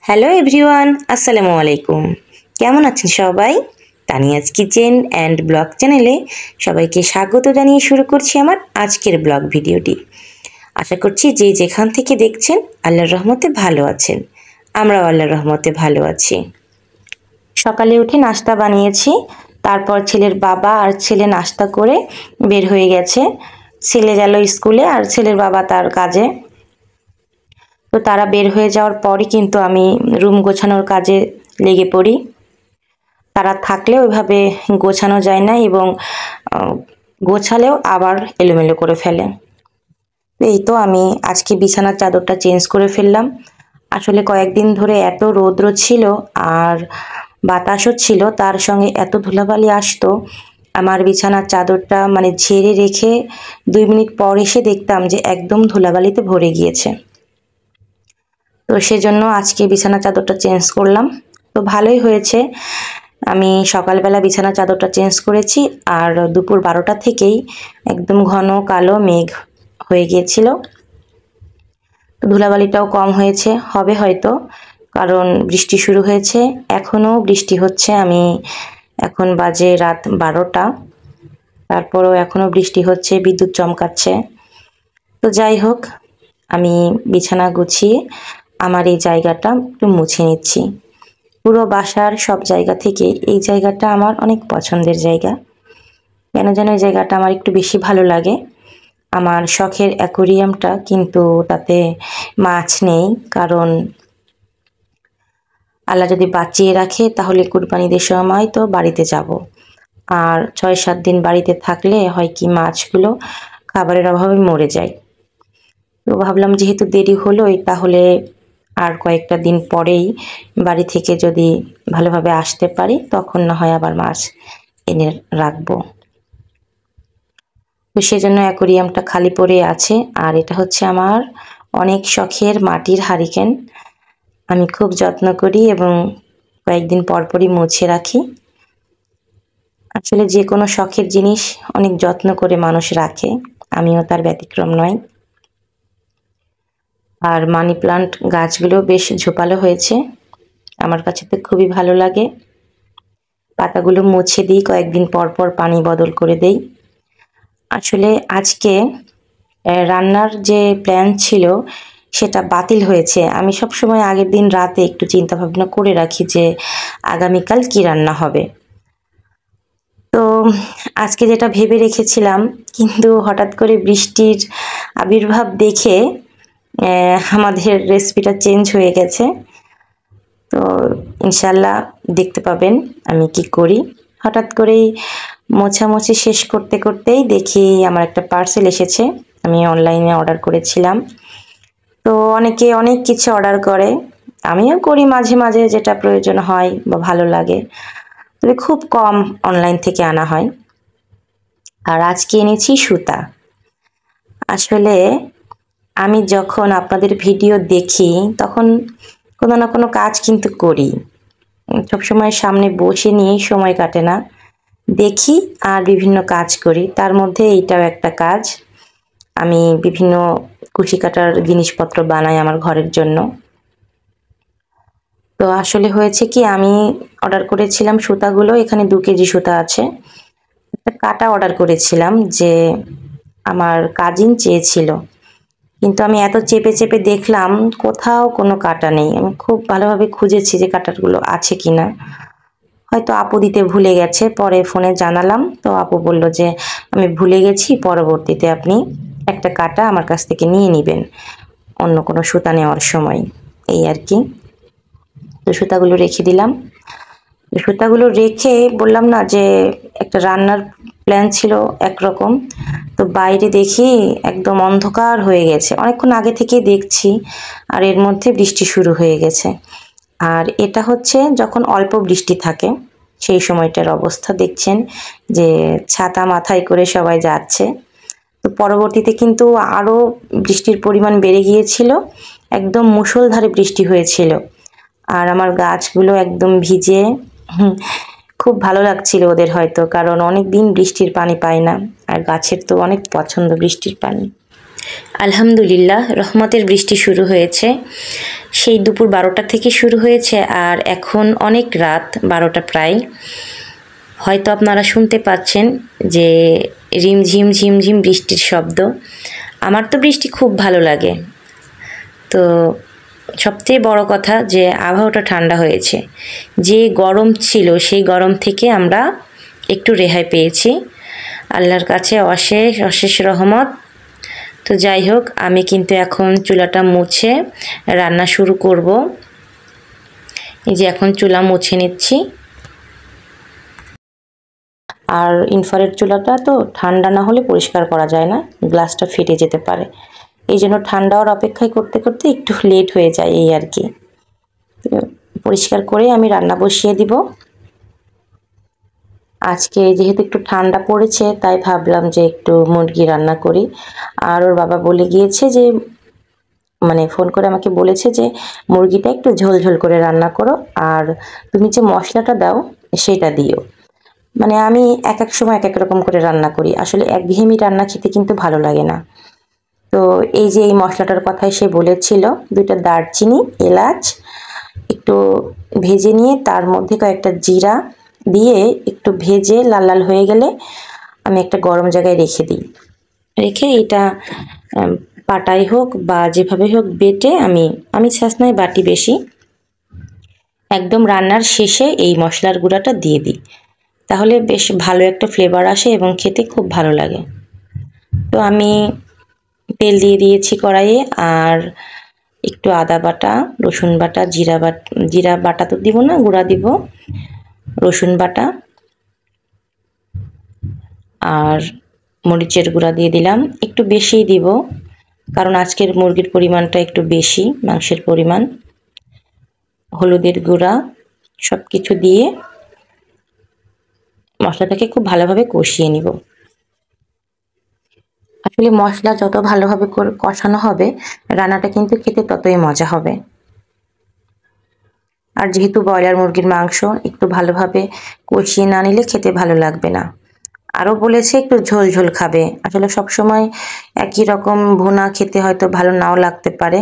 Hello everyone, আসসালামু আলাইকুম। কেমন আছেন সবাই? তানিয়াজ কিচেন অ্যান্ড ব্লগ চ্যানেলে সবাইকে স্বাগত জানিয়ে শুরু করছি আমার আজকের ব্লগ ভিডিওটি। আশা করছি যে যেখান থেকে দেখছেন আল্লাহর রহমতে ভালো আছেন। আমরাও আল্লাহর রহমতে ভালো আছি। সকালে উঠে নাস্তা বানিয়েছি, তারপর ছেলের বাবা আর ছেলে নাস্তা করে বের হয়ে গেছে। ছেলে গেল স্কুলে আর ছেলের বাবা তার কাজে। তো তারা বের হয়ে যাওয়ার পরই কিন্তু আমি রুম গোছানোর কাজে লেগে পড়ি। তারা থাকলে ওইভাবে গোছানো যায় না এবং গোছালেও আবার এলোমেলো করে ফেলে। এই তো আমি আজকে বিছানার চাদরটা চেঞ্জ করে ফেললাম। আসলে কয়েকদিন ধরে এত রৌদ্র ছিল আর বাতাসও ছিল, তার সঙ্গে এত ধুলাবালি আসতো, আমার বিছানার চাদরটা মানে ঝেড়ে রেখে 2 মিনিট পর এসে দেখতাম যে একদম ধুলাবালিতে ভরে গিয়েছে। তো সেজন্য আজকে বিছানা চাদরটা চেঞ্জ করলাম। তো ভালোই হয়েছে, আমি সকালবেলা বিছানা চাদরটা চেঞ্জ করেছি আর দুপুর 12টা থেকেই একদম ঘন কালো মেঘ হয়ে গিয়েছিল। তো ধুলাবালিটাও কম হয়েছে, হবে হয়তো, কারণ বৃষ্টি শুরু হয়েছে, এখনও বৃষ্টি হচ্ছে। আমি এখন বাজে রাত 12টা, তারপরেও এখনও বৃষ্টি হচ্ছে, বিদ্যুৎ চমকাচ্ছে। তো যাই হোক, আমি বিছানা গুছিয়ে আমার এই জায়গাটা একটু মুছে নিচ্ছি। পুরো বাসার সব জায়গা থেকে এই জায়গাটা আমার অনেক পছন্দের জায়গা। কেন যেন এই জায়গাটা আমার একটু বেশি ভালো লাগে। আমার শখের অ্যাকোরিয়ামটা, কিন্তু তাতে মাছ নেই, কারণ আল্লাহ যদি বাঁচিয়ে রাখে তাহলে কুরবানিদের সময় তো বাড়িতে যাব। আর 6-7 দিন বাড়িতে থাকলে হয় কি মাছগুলো খাবারের অভাবে মরে যায়। তো ভাবলাম যেহেতু দেরি হলোই, তাহলে আর কয়েকটা দিন পরেই বাড়ি থেকে যদি ভালোভাবে আসতে পারি তখন না হয় আবার মাছ এনে রাখবো। তো সেজন্য অ্যাকোরিয়ামটা খালি পড়ে আছে। আর এটা হচ্ছে আমার অনেক শখের মাটির হারিকেন। আমি খুব যত্ন করি এবং কয়েকদিন পরপরই মুছে রাখি। আসলে যে কোনো শখের জিনিস অনেক যত্ন করে মানুষ রাখে, আমিও তার ব্যতিক্রম নয়। আর মানি প্লান্ট গাছগুলো বেশ ঝোপালো হয়েছে, আমার কাছে তো খুবই ভালো লাগে। পাতাগুলো মুছে দিই, কয়েকদিন পর পর পানি বদল করে দেই। আসলে আজকে রান্নার যে প্ল্যান ছিল সেটা বাতিল হয়েছে। আমি সব সময় আগের দিন রাতে একটু চিন্তা ভাবনা করে রাখি যে আগামীকাল কি রান্না হবে। তো আজকে যেটা ভেবে রেখেছিলাম, কিন্তু হঠাৎ করে বৃষ্টির আবির্ভাব দেখে আমাদের রেসিপিটা চেঞ্জ হয়ে গেছে। তো ইনশাল্লাহ দেখতে পাবেন আমি কি করি। হঠাৎ করেই মোছামুছি শেষ করতে করতেই দেখি আমার একটা পার্সেল এসেছে। আমি অনলাইনে অর্ডার করেছিলাম। তো অনেকে অনেক কিছু অর্ডার করে, আমিও করি মাঝে মাঝে, যেটা প্রয়োজন হয় বা ভালো লাগে, তবে খুব কম অনলাইন থেকে আনা হয়। আর আজকে এনেছি সুতা। আসলে আমি যখন আপনাদের ভিডিও দেখি তখন কোনো না কোনো কাজ কিন্তু করি, সবসময় সামনে বসে নিয়েই সময় কাটে না। দেখি আর বিভিন্ন কাজ করি, তার মধ্যে এইটাও একটা কাজ। আমি বিভিন্ন কুশি কাটার জিনিসপত্র বানাই আমার ঘরের জন্য। তো আসলে হয়েছে কি, আমি অর্ডার করেছিলাম সুতাগুলো, এখানে 2 কেজি সুতা আছে। একটা কাটা অর্ডার করেছিলাম যে আমার কাজিন চেয়েছিল, কিন্তু আমি এত চেপে চেপে দেখলাম কোথাও কোনো কাটা নেই। আমি খুব ভালোভাবে খুঁজেছি যে কাটাগুলো আছে কিনা, হয়তো আপু দিতে ভুলে গেছে। পরে ফোনে জানালাম, তো আপু বলল যে আমি ভুলে গেছি, পরবর্তীতে আপনি একটা কাটা আমার কাছ থেকে নিয়ে নেবেন অন্য কোনো সুতা নেওয়ার সময়, এই আর কি। তো সুতাগুলো রেখে দিলাম। সুতাগুলো রেখে বললাম না যে একটা রান্নার প্ল্যান ছিল একরকম, তো বাইরে দেখি একদম অন্ধকার হয়ে গেছে, অনেকক্ষণ আগে থেকেই দেখছি, আর এর মধ্যে বৃষ্টি শুরু হয়ে গেছে। আর এটা হচ্ছে যখন অল্প বৃষ্টি থাকে সেই সময়টার অবস্থা দেখছেন, যে ছাতা মাথায় করে সবাই যাচ্ছে। তো পরবর্তীতে কিন্তু আরও বৃষ্টির পরিমাণ বেড়ে গিয়েছিল, একদম মুষলধারে বৃষ্টি হয়েছিল। আর আমার গাছগুলো একদম ভিজে, খুব ভালো লাগছিল ওদের হয়তো, কারণ অনেক দিন বৃষ্টির পানি পায় না, আর গাছের তো অনেক পছন্দ বৃষ্টির পানি। আলহামদুলিল্লাহ, রহমতের বৃষ্টি শুরু হয়েছে। সেই দুপুর 12টা থেকে শুরু হয়েছে আর এখন অনেক রাত 12টা প্রায়। হয়তো আপনারা শুনতে পাচ্ছেন যে রিমঝিম ঝিমঝিম বৃষ্টির শব্দ। আমার তো বৃষ্টি খুব ভালো লাগে। তো সবচেয়ে বড় কথা যে আবহাওয়াটা ঠান্ডা হয়েছে। যে গরম ছিল সেই গরম থেকে আমরা একটু রেহাই পেয়েছি। আল্লাহর কাছে অশেষ অশেষ রহমত। তো যাই হোক, আমি কিন্তু এখন চুলাটা মুছে রান্না শুরু করব। এই যে এখন চুলা মুছে নিচ্ছি। আর ইনফ্রারেড চুলাটা তো ঠান্ডা না হলে পরিষ্কার করা যায় না, গ্লাসটা ফেটে যেতে পারে। এই জন্য ঠান্ডা হওয়ার অপেক্ষায় করতে করতে একটু লেট হয়ে যায় এই আর কি। পরিষ্কার করে আমি রান্না বসিয়ে দিব। আজকে যেহেতু একটু ঠান্ডা পড়েছে তাই ভাবলাম যে একটু মুরগি রান্না করি। আর ওর বাবা বলে গিয়েছে যে ফোন করে আমাকে বলেছে যে মুরগিটা একটু ঝোল ঝোল করে রান্না করো, আর তুমি যে মশলাটা দাও সেটা দিও। আমি এক এক সময় এক এক রকম করে রান্না করি, আসলে একঘেয়েমি রান্না খেতে কিন্তু ভালো লাগে না। তো এই যে এই মশলাটার কথাই সে বলেছিল, 2টা দারচিনি, এলাচ একটু ভেজে নিয়ে তার মধ্যে কয়েকটা জিরা দিয়ে একটু ভেজে লাল লাল হয়ে গেলে আমি একটা গরম জায়গায় রেখে দিই। রেখে এটা পাটাই হোক বা যেভাবে হোক বেটে আমি ছাঁচনায় বাটি বেশি, একদম রান্নার শেষে এই মশলার গুঁড়াটা দিয়ে দিই। তাহলে বেশ ভালো একটা ফ্লেভার আসে এবং খেতে খুব ভালো লাগে। তো আমি তেল দিয়ে দিয়েছি কড়াইয়ে, আর একটু আদা বাটা, রসুন বাটা, জিরা বাটা তো দিব না, গুঁড়া দিব, রসুন বাটা আর মরিচের গুঁড়া দিয়ে দিলাম। একটু বেশিই দিব কারণ আজকের মুরগির পরিমাণটা একটু বেশি, মাংসের পরিমাণ। হলুদের গুঁড়া, সব কিছু দিয়ে মশলাটাকে খুব ভালোভাবে কষিয়ে নিব। আসলে মশলা যত ভালোভাবে কষানো হবে রান্নাটা কিন্তু খেতে ততই মজা হবে। আর যেহেতু ব্রয়লার মুরগির মাংস একটু ভালোভাবে কষিয়ে না নিলে খেতে ভালো লাগবে না। আরও বলেছে একটু ঝোল ঝোল খাবে। আসলে সবসময় একই রকম ভুনা খেতে হয়তো ভালো নাও লাগতে পারে,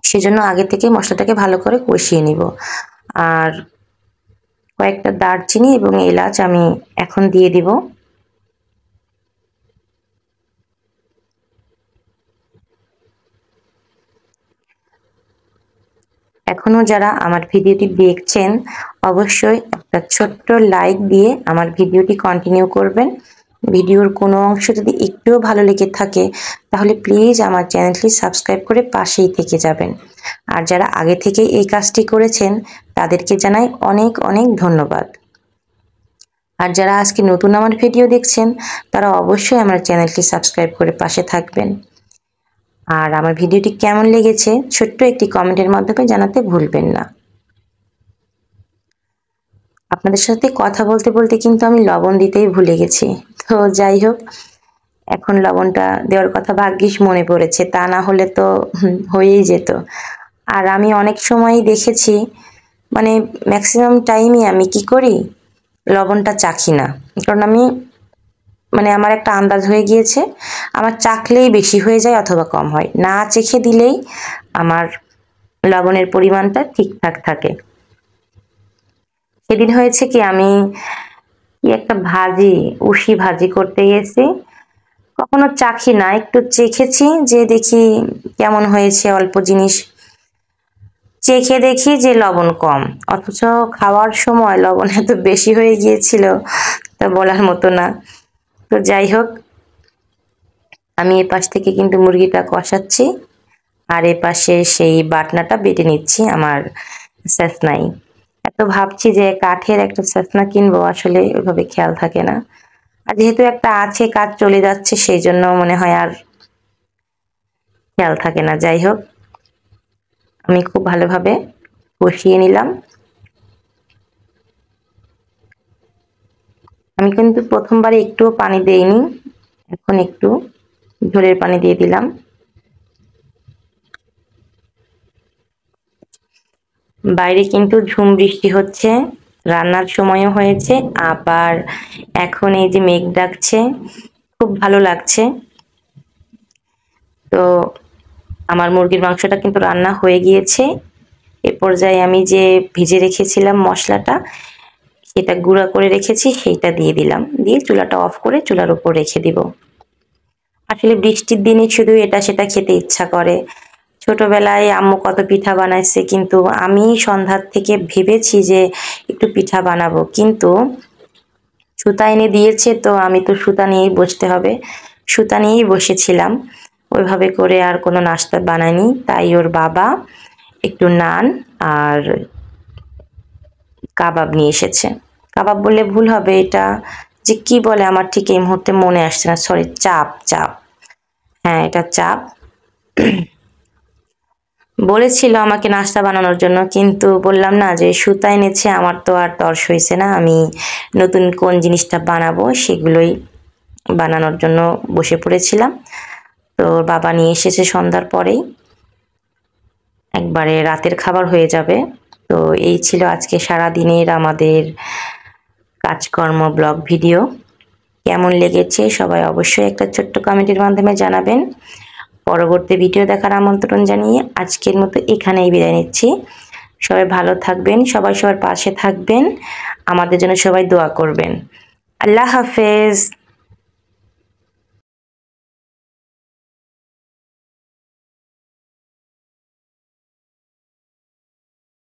সেজন্য আগে থেকে মশলাটাকে ভালো করে কষিয়ে নিব। আর কয়েকটা দারচিনি এবং এলাচ আমি এখন দিয়ে দিব। এখনো যারা আমার ভিডিওটি দেখছেন অবশ্যই একটা ছোট্ট লাইক দিয়ে আমার ভিডিওটি কন্টিনিউ করবেন। ভিডিওর কোনো অংশ যদি একটুও ভালো লেগে থাকে তাহলে প্লিজ আমার চ্যানেলটি সাবস্ক্রাইব করে পাশেই থেকে যাবেন। আর যারা আগে থেকে এই কাজটি করেছেন তাদেরকে জানাই অনেক অনেক ধন্যবাদ। আর যারা আজকে নতুন আমার ভিডিও দেখছেন তারা অবশ্যই আমার চ্যানেলটি সাবস্ক্রাইব করে পাশে থাকবেন। আর আমার ভিডিওটি কেমন লেগেছে ছোট্ট একটি কমেন্টের মাধ্যমে জানাতে ভুলবেন না। আপনাদের সাথে কথা বলতে বলতে কিন্তু আমি লবণ দিতেই ভুলে গেছি। তো যাই হোক, এখন লবণটা দেওয়ার কথা ভাগ্যিস মনে পড়েছে, তা না হলে তো হয়েই যেত। আর আমি অনেক সময়ই দেখেছি ম্যাক্সিমাম টাইমই আমি কি করি, লবণটা চাখি না। কারণ আমি আমার একটা আন্দাজ হয়ে গিয়েছে, আমার চাখলেই বেশি হয়ে যায় অথবা কম হয়, না চেখে দিলেই আমার লবণের পরিমাণটা ঠিকঠাক থাকে। সেদিন হয়েছে কি, আমি কি একটা উশি ভাজি করতে গেছি, কখনো চাখি না, একটু চেখেছি যে দেখি কেমন হয়েছে, অল্প জিনিস চেখে দেখি যে লবণ কম, অথচ খাওয়ার সময় লবণ এত বেশি হয়ে গিয়েছিল তা বলার মতো না। তো যাই হোক, আমি এ পাশ থেকে কিন্তু মুরগিটা কষাচ্ছি আর এ পাশে সেই বাটনাটা বেটে নিচ্ছি আমার ছাঁচনায়। এত ভাবছি যে কাঠের একটা ছাঁচনা কিনবো, আসলে ওইভাবে খেয়াল থাকে না। আর যেহেতু একটা আছে, কাজ চলে যাচ্ছে, সেই জন্য মনে হয় আর খেয়াল থাকে না। যাই হোক, আমি খুব ভালোভাবে কষিয়ে নিলাম। আমি কিন্তু প্রথমবারে একটুও পানি দেইনি, এখন একটু ঝোলের পানি দিয়ে দিলাম। বাইরে কিন্তু ঝুম বৃষ্টি হচ্ছে, রান্নার সময়ও হয়েছে, আবার এখন এই যে মেঘ ডাকছে, খুব ভালো লাগছে। তো আমার মুরগির মাংসটা কিন্তু রান্না হয়ে গিয়েছে। এ পর্যায়ে আমি যে ভেজে রেখেছিলাম মশলাটা, সেটা গুঁড়া করে রেখেছি, সেইটা দিয়ে দিলাম। দিয়ে চুলাটা অফ করে চুলার উপর রেখে দিব। আসলে বৃষ্টির দিনে শুধু এটা সেটা খেতে ইচ্ছা করে। ছোটবেলায় আম্মু কত পিঠা বানাইছে, কিন্তু আমি সন্ধ্যার থেকে ভেবেছি যে একটু পিঠা বানাবো, কিন্তু সুতা এনে দিয়েছে, তো আমি তো সুতা নিয়েই বসতে হবে। সুতা নিয়েই বসেছিলাম, ওইভাবে করে আর কোনো নাস্তা বানাইনি। তাই ওর বাবা একটু নান আর কাবাব নিয়ে এসেছে। কাবাব বললে ভুল হবে, এটা যে কি বলে আমার ঠিক এই মুহূর্তে মনে আসছে না, সরি, চাপ। চাপ, হ্যাঁ এটা চাপ। বলেছিল আমাকে নাস্তা বানানোর জন্য, কিন্তু বললাম না যে সুতা এনেছে, আমার তো আর তর্স হয়েছে না। আমি নতুন কোন জিনিসটা বানাবো সেগুলোই বানানোর জন্য বসে পড়েছিলাম। তো বাবা নিয়ে এসেছে সন্ধ্যার পরেই, একবারে রাতের খাবার হয়ে যাবে। তো এই ছিল আজকে সারা দিনের আমাদের কাজকর্ম ব্লগ ভিডিও। কেমন লেগেছে সবাই অবশ্যই একটা ছোট্ট কমেন্টের মাধ্যমে জানাবেন। পরবর্তী ভিডিও দেখার আমন্ত্রণ জানিয়ে আজকের মতো এখানেই বিদায় নিচ্ছি। সবাই ভালো থাকবেন, সবাই সবার পাশে থাকবেন, আমাদের জন্য সবাই দোয়া করবেন। আল্লাহ হাফেজ।